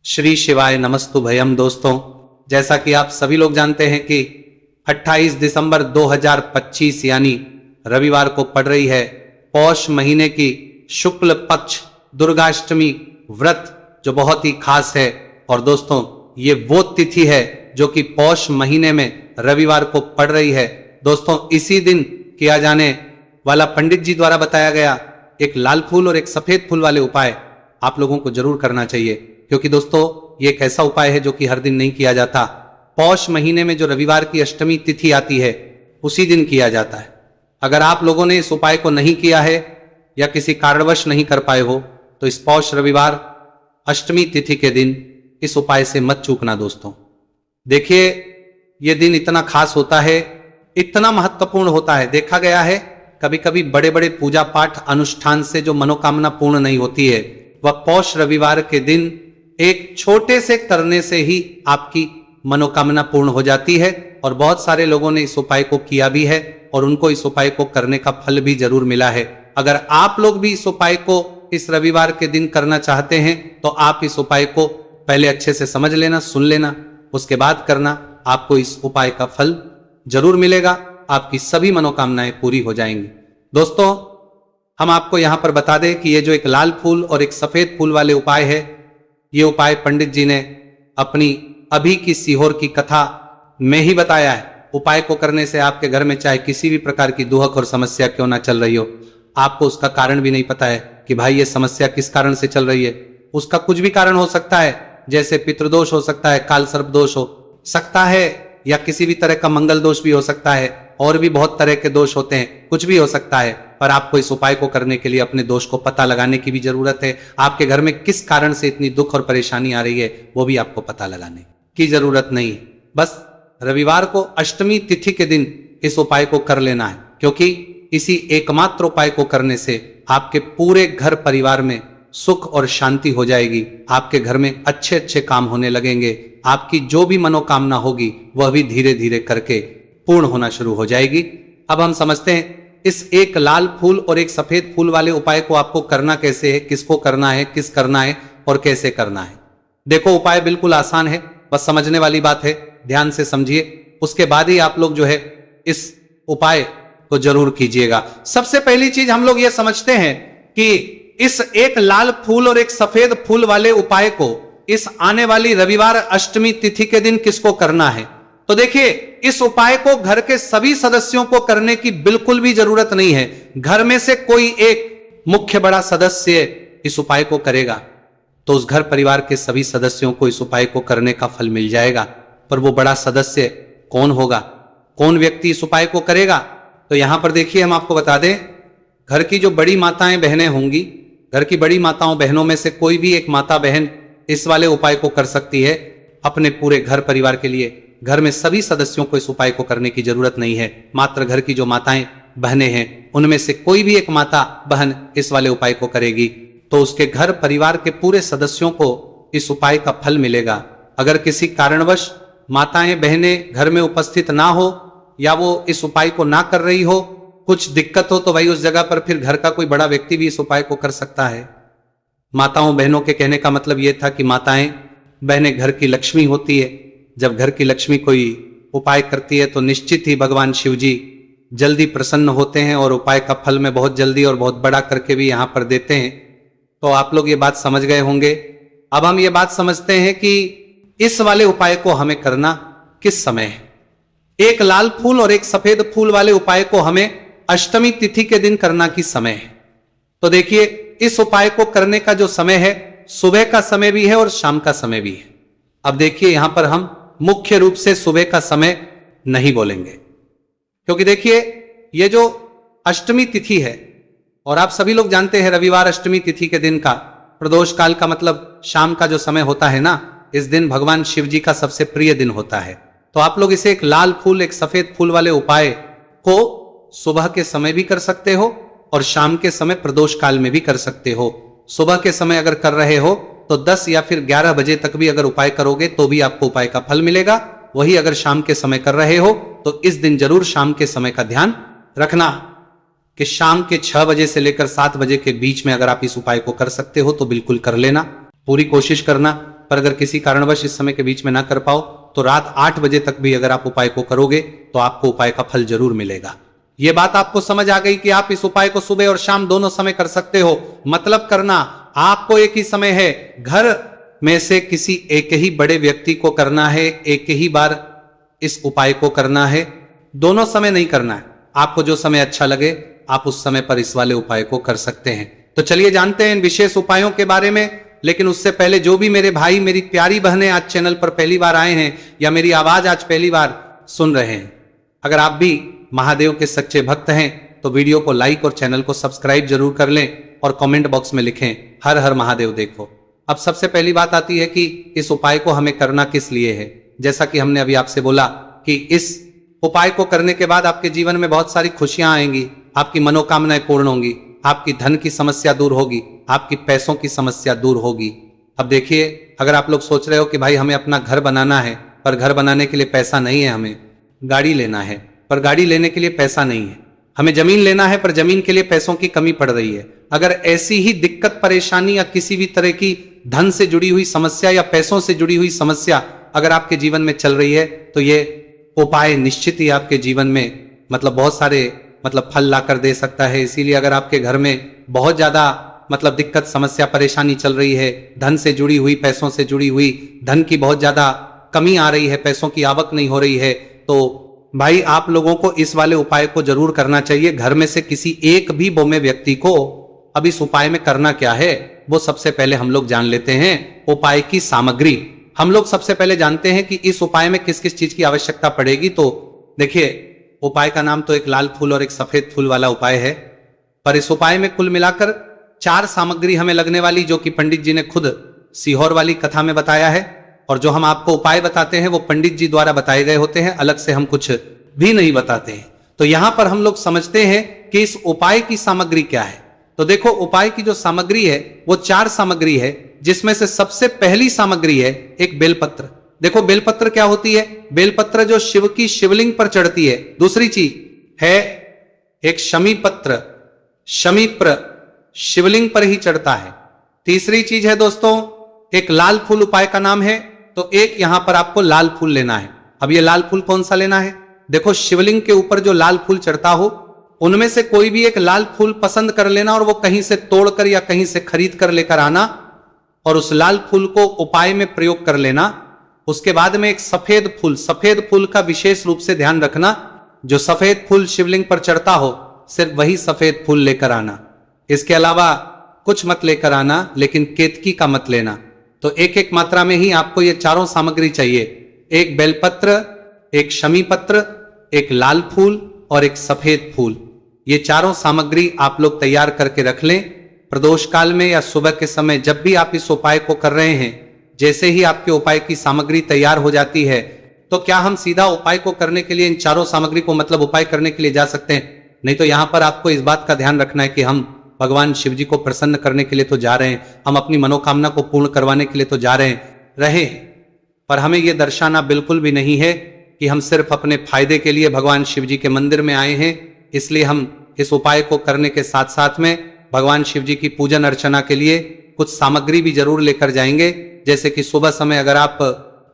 श्री शिवाय नमस्तु भयम। दोस्तों, जैसा कि आप सभी लोग जानते हैं कि 28 दिसंबर 2025 यानी रविवार को पड़ रही है पौष महीने की शुक्ल पक्ष दुर्गाष्टमी व्रत, जो बहुत ही खास है। और दोस्तों, ये वो तिथि है जो कि पौष महीने में रविवार को पड़ रही है। दोस्तों, इसी दिन किया जाने वाला पंडित जी द्वारा बताया गया एक लाल फूल और एक सफेद फूल वाले उपाय आप लोगों को जरूर करना चाहिए, क्योंकि दोस्तों ये एक ऐसा उपाय है जो कि हर दिन नहीं किया जाता। पौष महीने में जो रविवार की अष्टमी तिथि आती है उसी दिन किया जाता है। अगर आप लोगों ने इस उपाय को नहीं किया है या किसी कारणवश नहीं कर पाए हो तो इस पौष रविवार अष्टमी तिथि के दिन इस उपाय से मत चूकना। दोस्तों देखिए, यह दिन इतना खास होता है, इतना महत्वपूर्ण होता है। देखा गया है कभी कभी बड़े बड़े पूजा पाठ अनुष्ठान से जो मनोकामना पूर्ण नहीं होती है, वह पौष रविवार के दिन एक छोटे से करने से ही आपकी मनोकामना पूर्ण हो जाती है। और बहुत सारे लोगों ने इस उपाय को किया भी है और उनको इस उपाय को करने का फल भी जरूर मिला है। अगर आप लोग भी इस उपाय को इस रविवार के दिन करना चाहते हैं तो आप इस उपाय को पहले अच्छे से समझ लेना, सुन लेना, उसके बाद करना। आपको इस उपाय का फल जरूर मिलेगा, आपकी सभी मनोकामनाएं पूरी हो जाएंगी। दोस्तों, हम आपको यहां पर बता दें कि ये जो एक लाल फूल और एक सफेद फूल वाले उपाय है, ये उपाय पंडित जी ने अपनी अभी की सीहोर की कथा में ही बताया है। उपाय को करने से आपके घर में चाहे किसी भी प्रकार की दुहक और समस्या क्यों ना चल रही हो, आपको उसका कारण भी नहीं पता है कि भाई ये समस्या किस कारण से चल रही है। उसका कुछ भी कारण हो सकता है, जैसे पितृदोष हो सकता है, काल सर्प दोष हो सकता है, या किसी भी तरह का मंगल दोष भी हो सकता है, और भी बहुत तरह के दोष होते हैं, कुछ भी हो सकता है। पर आपको इस उपाय को करने के लिए अपने दोष को पता लगाने की भी जरूरत है। आपके घर में किस कारण से इतनी दुख और परेशानी आ रही है वो भी आपको पता लगाने की जरूरत नहीं है। बस रविवार को अष्टमी तिथि के दिन इस उपाय को कर लेना है, क्योंकि इसी एकमात्र उपाय को करने से आपके पूरे घर परिवार में सुख और शांति हो जाएगी। आपके घर में अच्छे अच्छे काम होने लगेंगे। आपकी जो भी मनोकामना होगी वह भी धीरे धीरे करके पूर्ण होना शुरू हो जाएगी। अब हम समझते हैं इस एक लाल फूल और एक सफेद फूल वाले उपाय को आपको करना कैसे है, किसको करना है, किस करना है और कैसे करना है। देखो, उपाय बिल्कुल आसान है, बस समझने वाली बात है। ध्यान से समझिए, उसके बाद ही आप लोग जो है इस उपाय को जरूर कीजिएगा। सबसे पहली चीज हम लोग ये समझते हैं कि इस एक लाल फूल और एक सफेद फूल वाले उपाय को इस आने वाली रविवार अष्टमी तिथि के दिन किसको करना है। तो देखिए, इस उपाय को घर के सभी सदस्यों को करने की बिल्कुल भी जरूरत नहीं है। घर में से कोई एक मुख्य बड़ा सदस्य इस उपाय को करेगा तो उस घर परिवार के सभी सदस्यों को इस उपाय को करने का फल मिल जाएगा। पर वो बड़ा सदस्य कौन होगा, कौन व्यक्ति इस उपाय को करेगा? तो यहां पर देखिए, हम आपको बता दें, घर की जो बड़ी माताएं बहनें होंगी, घर की बड़ी माताओं बहनों में से कोई भी एक माता बहन इस वाले उपाय को कर सकती है अपने पूरे घर परिवार के लिए। घर में सभी सदस्यों को इस उपाय को करने की जरूरत नहीं है। मात्र घर की जो माताएं बहनें हैं उनमें से कोई भी एक माता बहन इस वाले उपाय को करेगी तो उसके घर परिवार के पूरे सदस्यों को इस उपाय का फल मिलेगा। अगर किसी कारणवश माताएं बहनें घर में उपस्थित ना हो या वो इस उपाय को ना कर रही हो, कुछ दिक्कत हो, तो भाई उस जगह पर फिर घर का कोई बड़ा व्यक्ति भी इस उपाय को कर सकता है। माताओं बहनों के कहने का मतलब यह था कि माताएं बहनें घर की लक्ष्मी होती है। जब घर की लक्ष्मी कोई उपाय करती है तो निश्चित ही भगवान शिव जी जल्दी प्रसन्न होते हैं और उपाय का फल में बहुत जल्दी और बहुत बड़ा करके भी यहां पर देते हैं। तो आप लोग ये बात समझ गए होंगे। अब हम ये बात समझते हैं कि इस वाले उपाय को हमें करना किस समय है। एक लाल फूल और एक सफेद फूल वाले उपाय को हमें अष्टमी तिथि के दिन करना किस समय है। तो देखिए, इस उपाय को करने का जो समय है, सुबह का समय भी है और शाम का समय भी है। अब देखिए, यहां पर हम मुख्य रूप से सुबह का समय नहीं बोलेंगे, क्योंकि देखिए ये जो अष्टमी तिथि है, और आप सभी लोग जानते हैं रविवार अष्टमी तिथि के दिन का प्रदोष काल का मतलब शाम का जो समय होता है ना, इस दिन भगवान शिव जी का सबसे प्रिय दिन होता है। तो आप लोग इसे एक लाल फूल एक सफेद फूल वाले उपाय को सुबह के समय भी कर सकते हो और शाम के समय प्रदोष काल में भी कर सकते हो। सुबह के समय अगर कर रहे हो तो 10 या फिर 11 बजे तक भी अगर उपाय करोगे तो भी आपको उपाय का फल मिलेगा। वही अगर शाम के समय कर रहे हो तो इस दिन जरूर शाम के समय का ध्यान रखना कि शाम के 6 बजे से लेकर 7 बजे के बीच में अगर आप इस उपाय को कर सकते हो तो बिल्कुल कर लेना, पूरी कोशिश करना। पर अगर किसी कारणवश इस समय के बीच में ना कर पाओ तो रात 8 बजे तक भी अगर आप उपाय को करोगे तो आपको उपाय का फल जरूर मिलेगा। यह बात आपको समझ आ गई कि आप इस उपाय को सुबह और शाम दोनों समय कर सकते हो। मतलब करना आपको एक ही समय है, घर में से किसी एक ही बड़े व्यक्ति को करना है, एक ही बार इस उपाय को करना है, दोनों समय नहीं करना है। आपको जो समय अच्छा लगे आप उस समय पर इस वाले उपाय को कर सकते हैं। तो चलिए जानते हैं इन विशेष उपायों के बारे में। लेकिन उससे पहले जो भी मेरे भाई मेरी प्यारी बहनें आज चैनल पर पहली बार आए हैं या मेरी आवाज आज पहली बार सुन रहे हैं, अगर आप भी महादेव के सच्चे भक्त हैं तो वीडियो को लाइक और चैनल को सब्सक्राइब जरूर कर लें और कमेंट बॉक्स में लिखें हर हर महादेव देखो। अब सबसे पहली बात आती है कि इस उपाय को हमें करना किस लिए है। जैसा कि हमने अभी आपसे बोला कि इस उपाय को करने के बाद आपके जीवन में बहुत सारी खुशियां आएंगी, आपकी मनोकामनाएं पूर्ण होंगी, आपकी धन की समस्या दूर होगी, आपकी पैसों की समस्या दूर होगी। अब देखिए, अगर आप लोग सोच रहे हो कि भाई हमें अपना घर बनाना है पर घर बनाने के लिए पैसा नहीं है, हमें गाड़ी लेना है पर गाड़ी लेने के लिए पैसा नहीं है, हमें जमीन लेना है पर जमीन के लिए पैसों की कमी पड़ रही है, अगर ऐसी ही दिक्कत परेशानी या किसी भी तरह की धन से जुड़ी हुई समस्या या पैसों से जुड़ी हुई समस्या अगर आपके जीवन में चल रही है तो ये उपाय निश्चित ही आपके जीवन में बहुत सारे फल ला कर दे सकता है। इसीलिए अगर आपके घर में बहुत ज्यादा दिक्कत समस्या परेशानी चल रही है, धन से जुड़ी हुई पैसों से जुड़ी हुई धन की बहुत ज्यादा कमी आ रही है, पैसों की आवक नहीं हो रही है, तो भाई आप लोगों को इस वाले उपाय को जरूर करना चाहिए। घर में से किसी एक भी बोमे व्यक्ति को अब इस उपाय में करना क्या है वो सबसे पहले हम लोग जान लेते हैं। उपाय की सामग्री हम लोग सबसे पहले जानते हैं कि इस उपाय में किस किस चीज की आवश्यकता पड़ेगी। तो देखिए, उपाय का नाम तो एक लाल फूल और एक सफेद फूल वाला उपाय है, पर इस उपाय में कुल मिलाकर 4 सामग्री हमें लगने वाली, जो कि पंडित जी ने खुद सीहोर वाली कथा में बताया है। और जो हम आपको उपाय बताते हैं वो पंडित जी द्वारा बताए गए होते हैं, अलग से हम कुछ भी नहीं बताते हैं। तो यहां पर हम लोग समझते हैं कि इस उपाय की सामग्री क्या है। तो देखो, उपाय की जो सामग्री है वो 4 सामग्री है, जिसमें से सबसे पहली सामग्री है एक बेलपत्र। देखो, बेलपत्र क्या होती है? बेलपत्र जो शिव की शिवलिंग पर चढ़ती है। दूसरी चीज है एक शमी पत्र, शमीप्र शिवलिंग पर ही चढ़ता है। तीसरी चीज है दोस्तों एक लाल फूल, उपाय का नाम है, तो एक यहां पर आपको लाल फूल लेना है। अब ये लाल फूल कौन सा लेना है? देखो, शिवलिंग के ऊपर जो लाल फूल चढ़ता हो उनमें से कोई भी एक लाल फूल पसंद कर लेना और वो कहीं से तोड़कर या कहीं से खरीद कर लेकर आना और उस लाल फूल को उपाय में प्रयोग कर लेना। उसके बाद में एक सफेद फूल का विशेष रूप से ध्यान रखना, जो सफेद फूल शिवलिंग पर चढ़ता हो सिर्फ वही सफेद फूल लेकर आना, इसके अलावा कुछ मत लेकर आना, लेकिन केतकी का मत लेना। तो एक एक मात्रा में ही आपको ये चारों सामग्री चाहिए, एक बेलपत्र, एक शमी पत्र, एक लाल फूल और एक सफेद फूल। ये चारों सामग्री आप लोग तैयार करके रख लें। प्रदोष काल में या सुबह के समय जब भी आप इस उपाय को कर रहे हैं, जैसे ही आपके उपाय की सामग्री तैयार हो जाती है तो क्या हम सीधा उपाय को करने के लिए इन चारों सामग्री को उपाय करने के लिए जा सकते हैं? नहीं, तो यहां पर आपको इस बात का ध्यान रखना है कि हम भगवान शिव जी को प्रसन्न करने के लिए तो जा रहे हैं, हम अपनी मनोकामना को पूर्ण करवाने के लिए तो जा रहे पर हमें यह दर्शाना बिल्कुल भी नहीं है कि हम सिर्फ अपने फायदे के लिए भगवान शिव जी के मंदिर में आए हैं। इसलिए हम इस उपाय को करने के साथ साथ में भगवान शिव जी की पूजन अर्चना के लिए कुछ सामग्री भी जरूर लेकर जाएंगे। जैसे कि सुबह समय अगर आप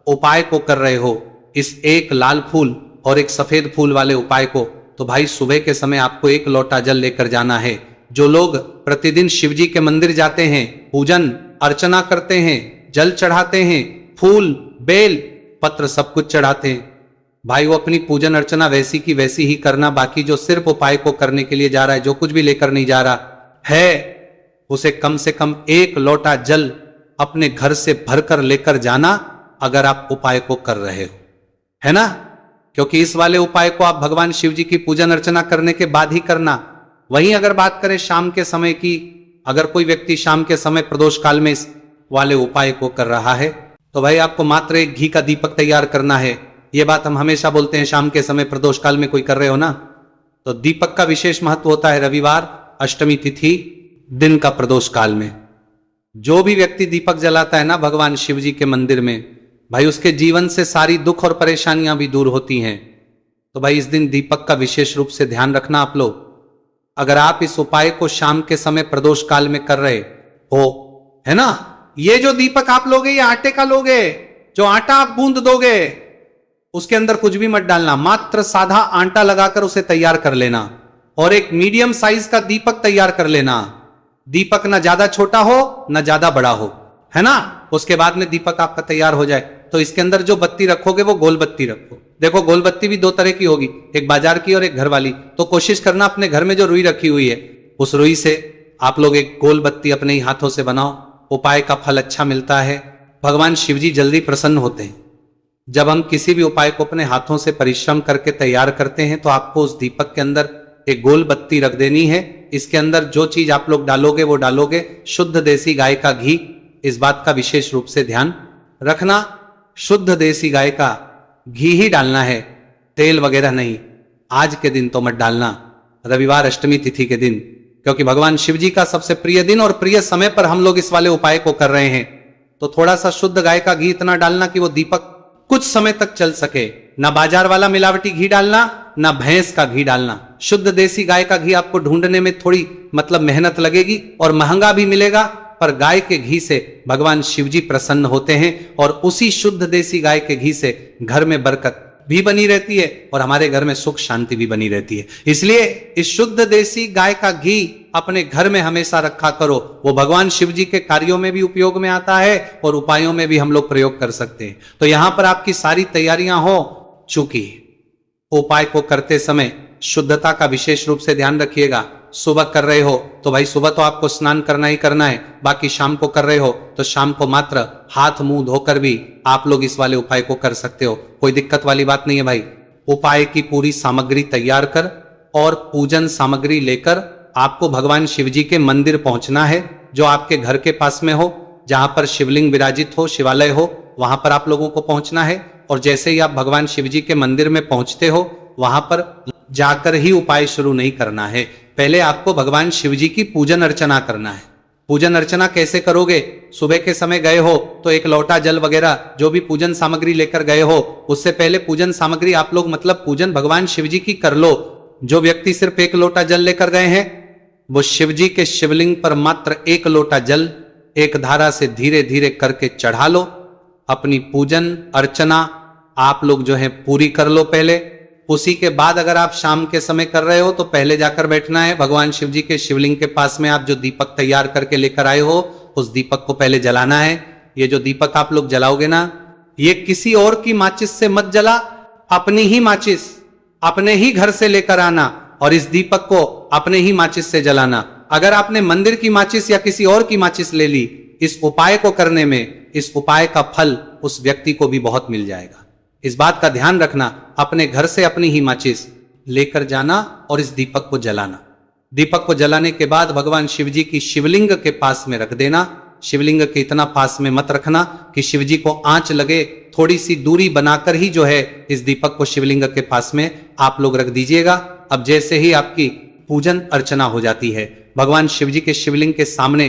उपाय को कर रहे हो इस एक लाल फूल और एक सफेद फूल वाले उपाय को, तो भाई सुबह के समय आपको 1 लोटा जल लेकर जाना है। जो लोग प्रतिदिन शिव जी के मंदिर जाते हैं, पूजन अर्चना करते हैं, जल चढ़ाते हैं, फूल बेल पत्र सब कुछ चढ़ाते हैं, भाई वो अपनी पूजन अर्चना वैसी की वैसी ही करना। बाकी जो सिर्फ उपाय को करने के लिए जा रहा है, जो कुछ भी लेकर नहीं जा रहा है, उसे कम से कम 1 लोटा जल अपने घर से भरकर लेकर जाना, अगर आप उपाय को कर रहे हो, है ना? क्योंकि इस वाले उपाय को आप भगवान शिव जी की पूजन अर्चना करने के बाद ही करना। वहीं अगर बात करें शाम के समय की, अगर कोई व्यक्ति शाम के समय प्रदोष काल में इस वाले उपाय को कर रहा है तो भाई आपको मात्र एक घी का दीपक तैयार करना है। ये बात हम हमेशा बोलते हैं, शाम के समय प्रदोष काल में कोई कर रहे हो ना, तो दीपक का विशेष महत्व होता है। रविवार, अष्टमी तिथि, दिन का प्रदोष काल में जो भी व्यक्ति दीपक जलाता है ना भगवान शिव जी के मंदिर में, भाई उसके जीवन से सारी दुख और परेशानियां भी दूर होती हैं। तो भाई इस दिन दीपक का विशेष रूप से ध्यान रखना आप लोग। अगर आप इस उपाय को शाम के समय प्रदोष काल में कर रहे हो, है ना, ये जो दीपक आप लोगे ये आटे का लोगे, जो आटा आप गूंद दोगे उसके अंदर कुछ भी मत डालना, मात्र साधा आटा लगाकर उसे तैयार कर लेना और एक मीडियम साइज का दीपक तैयार कर लेना। दीपक ना ज्यादा छोटा हो ना ज्यादा बड़ा हो, है ना। उसके बाद में दीपक आपका तैयार हो जाए तो इसके अंदर जो बत्ती रखोगे वो गोल बत्ती रखो। देखो गोल बत्ती भी दो तरह की होगी, एक बाजार की और एक घर वाली। तो कोशिश करना अपने घर में जो रुई रखी हुई है उस रुई से आप लोग एक गोल बत्ती अपने ही हाथों से बनाओ। उपाय का फल अच्छा मिलता है, भगवान शिवजी जल्दी प्रसन्न होते हैं। जब हम किसी भी उपाय को अपने हाथों से परिश्रम करके तैयार करते हैं तो आपको उस दीपक के अंदर एक गोल बत्ती रख देनी है। इसके अंदर जो चीज आप लोग डालोगे वो डालोगे शुद्ध देसी गाय का घी। इस बात का विशेष रूप से ध्यान रखना, शुद्ध देसी गाय का घी ही डालना है, तेल वगैरह नहीं। आज के दिन तो मत डालना, रविवार अष्टमी तिथि के दिन, क्योंकि भगवान शिव जी का सबसे प्रिय दिन और प्रिय समय पर हम लोग इस वाले उपाय को कर रहे हैं। तो थोड़ा सा शुद्ध गाय का घी इतना डालना कि वो दीपक कुछ समय तक चल सके। ना बाजार वाला मिलावटी घी डालना, ना भैंस का घी डालना। शुद्ध देसी गाय का घी आपको ढूंढने में थोड़ी मेहनत लगेगी और महंगा भी मिलेगा, पर गाय के घी से भगवान शिवजी प्रसन्न होते हैं और उसी शुद्ध देसी गाय के घी से घर में बरकत भी बनी रहती है और हमारे घर में सुख शांति भी बनी रहती है। इसलिए इस शुद्ध देसी गाय का घी अपने घर में हमेशा रखा करो। वो भगवान शिव जी के कार्यों में भी उपयोग में आता है और उपायों में भी हम लोग प्रयोग कर सकते हैं। तो यहां पर आपकी सारी तैयारियां हो चुकी। उपाय को करते समय शुद्धता का विशेष रूप से ध्यान रखिएगा। सुबह कर रहे हो तो भाई सुबह तो आपको स्नान करना ही करना है, बाकी शाम को कर रहे हो तो शाम को मात्र हाथ मुंह धोकर भी आप लोग इस वाले उपाय को कर सकते हो, कोई दिक्कत वाली बात नहीं है भाई। उपाय की पूरी सामग्री तैयार कर और पूजन सामग्री लेकर आपको भगवान शिव जी के मंदिर पहुंचना है, जो आपके घर के पास में हो, जहां पर शिवलिंग विराजित हो, शिवालय हो, वहां पर आप लोगों को पहुंचना है। और जैसे ही आप भगवान शिव जी के मंदिर में पहुंचते हो वहां पर जाकर ही उपाय शुरू नहीं करना है, पहले आपको भगवान शिव जी की पूजन अर्चना करना है। पूजन अर्चना कैसे करोगे? सुबह के समय गए हो तो एक लोटा जल वगैरह जो भी पूजन सामग्री लेकर गए हो, उससे पहले पूजन सामग्री आप लोग पूजन भगवान शिव जी की कर लो। जो व्यक्ति सिर्फ एक लोटा जल लेकर गए हैं वो शिव जी के शिवलिंग पर मात्र एक लोटा जल एक धारा से धीरे धीरे करके चढ़ा लो। अपनी पूजन अर्चना आप लोग जो है पूरी कर लो पहले। उसी के बाद अगर आप शाम के समय कर रहे हो तो पहले जाकर बैठना है भगवान शिव जी के शिवलिंग के पास में। आप जो दीपक तैयार करके लेकर आए हो उस दीपक को पहले जलाना है। ये जो दीपक आप लोग जलाओगे ना, ये किसी और की माचिस से मत जला, अपनी ही माचिस अपने ही घर से लेकर आना और इस दीपक को अपने ही माचिस से जलाना। अगर आपने मंदिर की माचिस या किसी और की माचिस ले ली, इस उपाय को करने में इस उपाय का फल उस व्यक्ति को भी बहुत मिल जाएगा। इस बात का ध्यान रखना, अपने घर से अपनी ही माचिस लेकर जाना और इस दीपक को जलाना। दीपक को जलाने के बाद भगवान शिव जी की शिवलिंग के पास में रख देना। शिवलिंग के इतना पास में मत रखना कि शिव जी को आंच लगे, थोड़ी सी दूरी बनाकर ही जो है इस दीपक को शिवलिंग के पास में आप लोग रख दीजिएगा। अब जैसे ही आपकी पूजन अर्चना हो जाती है, भगवान शिव जी के शिवलिंग के सामने